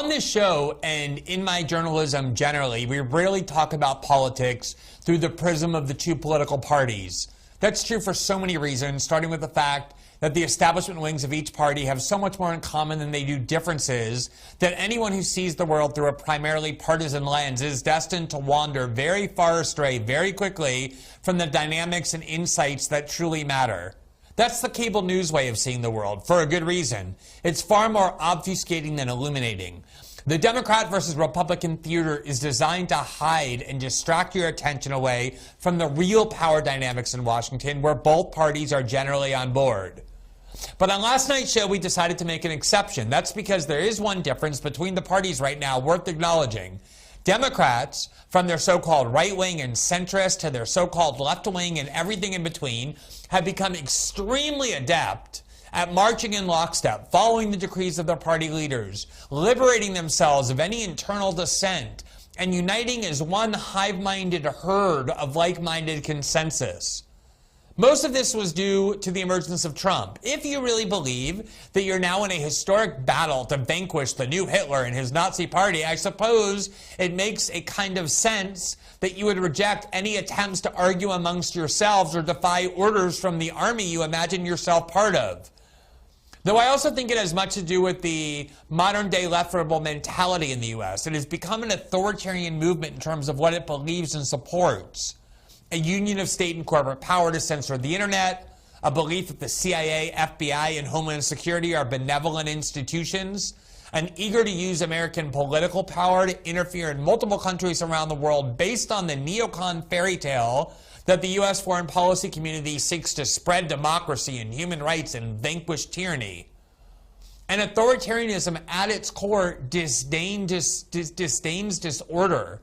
On this show and in my journalism generally, we rarely talk about politics through the prism of the two political parties. That's true for so many reasons, starting with the fact that the establishment wings of each party have so much more in common than they do differences, that anyone who sees the world through a primarily partisan lens is destined to wander very far astray very quickly from the dynamics and insights that truly matter. That's the cable news way of seeing the world, for a good reason. It's far more obfuscating than illuminating. The Democrat versus Republican theater is designed to hide and distract your attention away from the real power dynamics in Washington, where both parties are generally on board. But on last night's show, we decided to make an exception. That's because there is one difference between the parties right now worth acknowledging. Democrats, from their so-called right-wing and centrist to their so-called left-wing and everything in between, have become extremely adept at marching in lockstep, following the decrees of their party leaders, liberating themselves of any internal dissent, and uniting as one hive-minded herd of like-minded consensus. Most of this was due to the emergence of Trump. If you really believe that you're now in a historic battle to vanquish the new Hitler and his Nazi party, I suppose it makes a kind of sense that you would reject any attempts to argue amongst yourselves or defy orders from the army you imagine yourself part of. Though I also think it has much to do with the modern-day left-liberal mentality in the U.S. It has become an authoritarian movement in terms of what it believes and supports. A union of state and corporate power to censor the internet, a belief that the CIA, FBI, and Homeland Security are benevolent institutions, an eager to use American political power to interfere in multiple countries around the world based on the neocon fairy tale that the U.S. foreign policy community seeks to spread democracy and human rights and vanquish tyranny. And authoritarianism at its core disdains disorder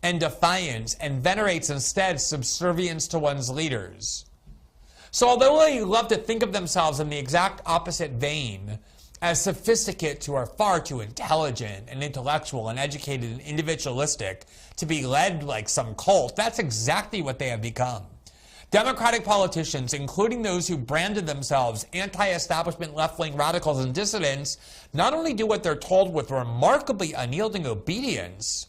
and defiance, and venerates instead subservience to one's leaders. So although they love to think of themselves in the exact opposite vein, as sophisticates who are far too intelligent and intellectual and educated and individualistic to be led like some cult, that's exactly what they have become. Democratic politicians, including those who branded themselves anti-establishment left-wing radicals and dissidents, not only do what they're told with remarkably unyielding obedience,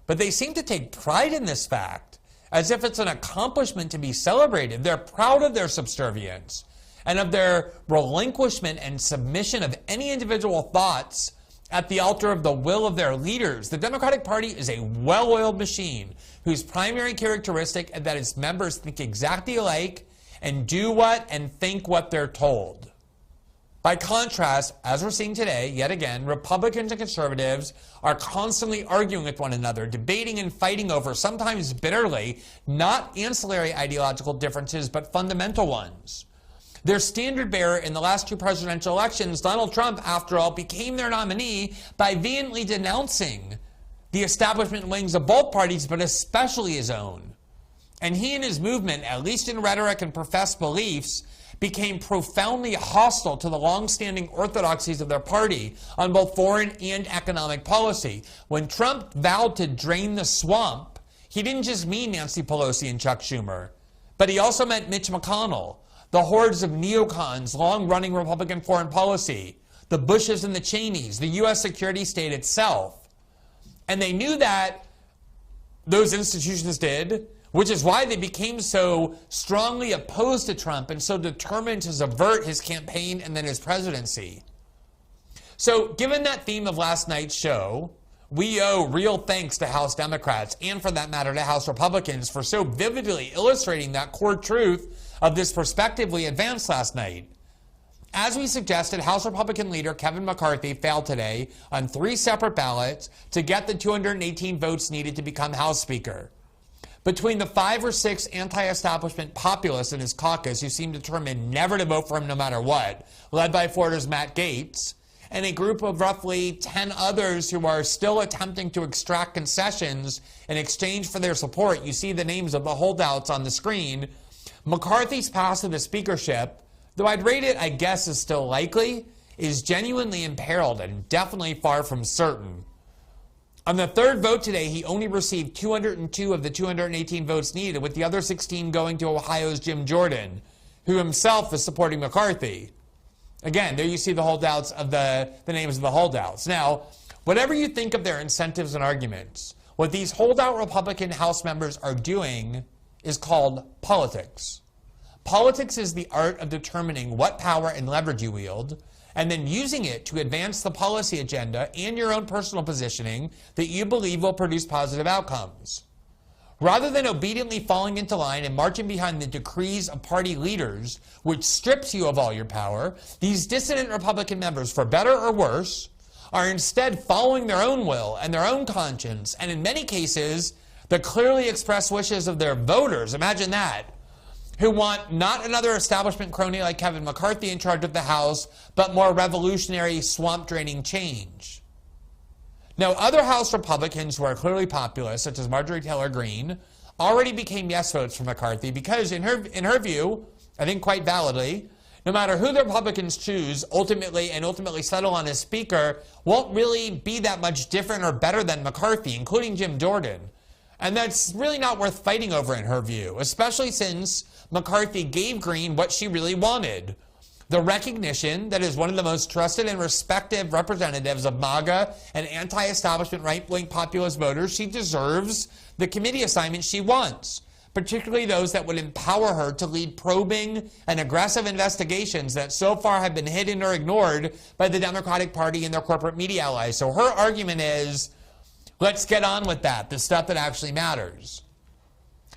but they seem to take pride in this fact, as if it's an accomplishment to be celebrated. They're proud of their subservience and of their relinquishment and submission of any individual thoughts at the altar of the will of their leaders. The Democratic Party is a well-oiled machine whose primary characteristic is that its members think exactly alike and do what and think what they're told. By contrast, as we're seeing today, yet again, Republicans and conservatives are constantly arguing with one another, debating and fighting over, sometimes bitterly, not ancillary ideological differences, but fundamental ones. Their standard bearer in the last two presidential elections, Donald Trump, after all, became their nominee by vehemently denouncing the establishment wings of both parties, but especially his own. And he and his movement, at least in rhetoric and professed beliefs, became profoundly hostile to the long-standing orthodoxies of their party on both foreign and economic policy. When Trump vowed to drain the swamp, he didn't just mean Nancy Pelosi and Chuck Schumer, but he also meant Mitch McConnell, the hordes of neocons, long-running Republican foreign policy, the Bushes and the Cheneys, the U.S. security state itself. And they knew that those institutions did, which is why they became so strongly opposed to Trump and so determined to subvert his campaign and then his presidency. So given that theme of last night's show, we owe real thanks to House Democrats and, for that matter, to House Republicans for so vividly illustrating that core truth of this perspective we advanced last night. As we suggested, House Republican leader Kevin McCarthy failed today on 3 separate ballots to get the 218 votes needed to become House Speaker. Between the 5 or 6 anti-establishment populists in his caucus who seem determined never to vote for him no matter what, led by Florida's Matt Gaetz, and a group of roughly 10 others who are still attempting to extract concessions in exchange for their support, you see the names of the holdouts on the screen, McCarthy's path to the speakership, though I'd rate it, I guess, is still likely, is genuinely imperiled and definitely far from certain. On the 3rd vote today, he only received 202 of the 218 votes needed, with the other 16 going to Ohio's Jim Jordan, who himself is supporting McCarthy. Again, there you see the holdouts of the names of the holdouts. Now, Whatever you think of their incentives and arguments, what these holdout Republican House members are doing is called politics. Politics is the art of determining what power and leverage you wield, and then using it to advance the policy agenda and your own personal positioning that you believe will produce positive outcomes. Rather than obediently falling into line and marching behind the decrees of party leaders, which strips you of all your power, these dissident Republican members, for better or worse, are instead following their own will and their own conscience, and in many cases, the clearly expressed wishes of their voters. Imagine that. Who want not another establishment crony like Kevin McCarthy in charge of the House, but more revolutionary, swamp-draining change. Now, other House Republicans who are clearly populist, such as Marjorie Taylor Greene, already became yes votes for McCarthy because, in her view, I think quite validly, no matter who the Republicans choose ultimately settle on as Speaker, won't really be that much different or better than McCarthy, including Jim Jordan. And that's really not worth fighting over in her view, especially since McCarthy gave Greene what she really wanted: the recognition that as one of the most trusted and respected representatives of MAGA and anti-establishment right-wing populist voters, she deserves the committee assignments she wants, particularly those that would empower her to lead probing and aggressive investigations that so far have been hidden or ignored by the Democratic Party and their corporate media allies. So her argument is, let's get on with that, the stuff that actually matters.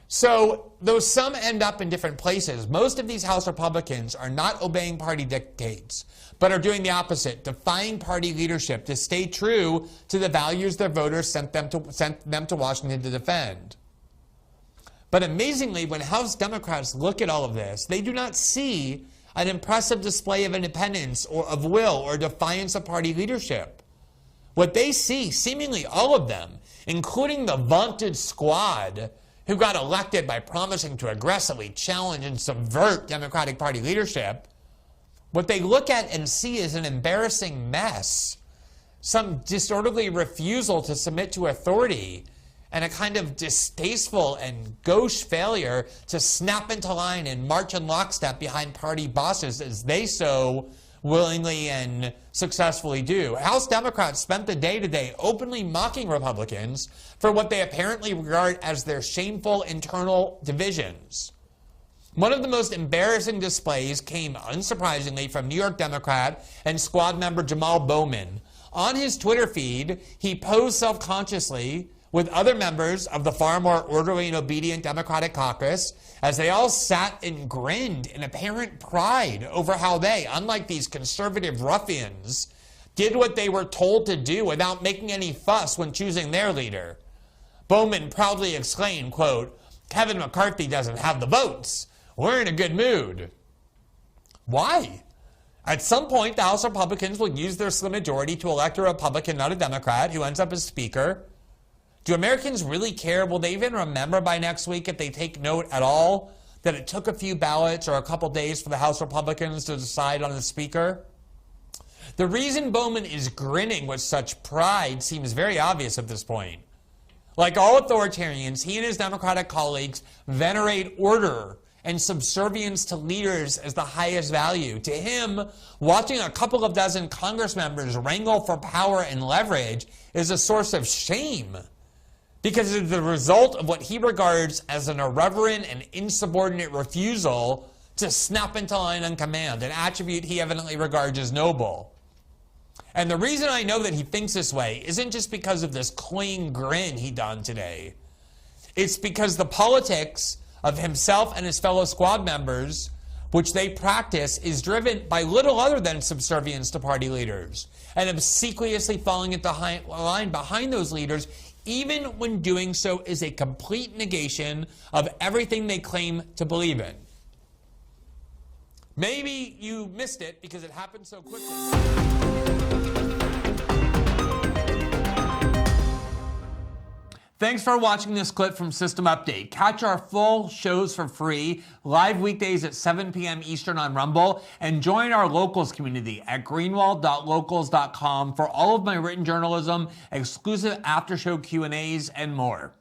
So, though some end up in different places, most of these House Republicans are not obeying party dictates, but are doing the opposite, defying party leadership to stay true to the values their voters sent them to Washington to defend. But amazingly, when House Democrats look at all of this, they do not see an impressive display of independence or of will or defiance of party leadership. What they see, seemingly all of them, including the vaunted squad who got elected by promising to aggressively challenge and subvert Democratic Party leadership, what they look at and see is an embarrassing mess, some disorderly refusal to submit to authority, and a kind of distasteful and gauche failure to snap into line and march in lockstep behind party bosses as they so willingly and successfully do. House Democrats spent the day today openly mocking Republicans for what they apparently regard as their shameful internal divisions. One of the most embarrassing displays came, unsurprisingly, from New York Democrat and squad member Jamal Bowman. On his Twitter feed, he posed self-consciously with other members of the far more orderly and obedient Democratic caucus as they all sat and grinned in apparent pride over how they, unlike these conservative ruffians, did what they were told to do without making any fuss when choosing their leader. Bowman proudly exclaimed, quote, "Kevin McCarthy doesn't have the votes. We're in a good mood." Why? At some point, the House Republicans will use their slim majority to elect a Republican, not a Democrat, who ends up as Speaker. Do Americans really care? Will they even remember by next week, if they take note at all, that it took a few ballots or a couple days for the House Republicans to decide on the Speaker? The reason Bowman is grinning with such pride seems very obvious at this point. Like all authoritarians, he and his Democratic colleagues venerate order and subservience to leaders as the highest value. To him, watching a couple of dozen Congress members wrangle for power and leverage is a source of shame, because it is the result of what he regards as an irreverent and insubordinate refusal to snap into line on command, an attribute he evidently regards as noble. And the reason I know that he thinks this way isn't just because of this clean grin he donned today. It's because the politics of himself and his fellow squad members, which they practice, is driven by little other than subservience to party leaders and obsequiously falling into line behind those leaders, even when doing so is a complete negation of everything they claim to believe in. Maybe you missed it because it happened so quickly. Thanks for watching this clip from System Update. Catch our full shows for free, live weekdays at 7 p.m. Eastern on Rumble, and join our locals community at greenwald.locals.com for all of my written journalism, exclusive after-show Q&As, and more.